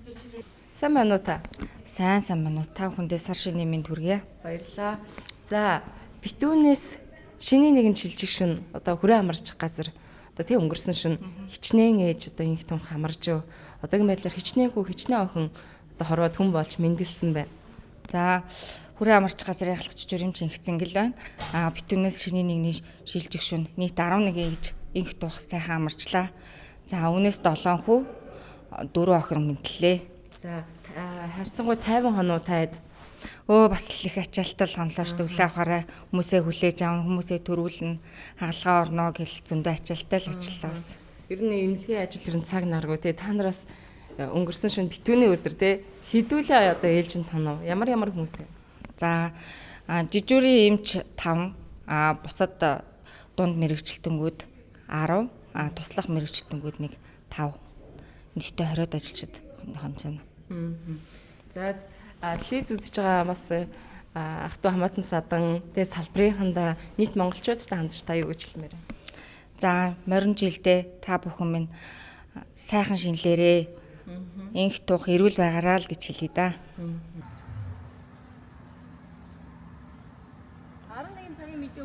Сайн байна уу та? Сайн байна уу? Та бүхэндээ сар шинийн мэнд хүргэе. Баярлалаа. За, битүүнээс шинийн нэгэн шилжих шүн одоо хүрээ амарчих газар одоо тэг өнгөрсөн шүн хичнээн ээж одоо инх тунх амарж өө. Одоогийн байдлаар хичнээнгүй хичнээн охин одоо хорвоод хүн болж мэндэлсэн байна. За, хүрээ амарч газрын ахлагч журэмч инхцэнгэл байна. Битүүнээс шинийн нэгний шилжих шүн нийт 11 ээж инх тух сайхан амарчлаа. За, үүнээс 7 хүү 4 охин мэдлээ. За, харьцангуй тайван хонуу таад Бас л их ачаалтал хонлооч төвлөө авахаараа хүмүүсээ хүлээж аван хүмүүсээ төрүүлнэ хаалгаа орноо гэл зөндөө ачаалтал ажиллаа бас. ер нь эмнэлгийн ажил ер нь цаг наргүй тий та нараас өнгөрсөн шөнө битүүний өдөр тий хідүүлээ одоо ээлжинд хоноо ямар хүмүүс вэ? За жижүүрийн эмч 5 бусад дунд мэрэгчлэлтэнгүүд 10 туслах мэрэгчлэлтэнгүүд нэг 5 нийтдээ 20-од ажилчид хонж байна. За телевиз үзэж байгаа бас ах トゥ хамаатан садан тэгээ салбарынханда нийт монголчуудтай хандж та юу гэж хэлмээр байна? За морин жилдээ та бүхэн минь сайхан шинэлээрээ инх тух эрүүл байгаараа л гэж хэлье да. 11 цагийн мэдээ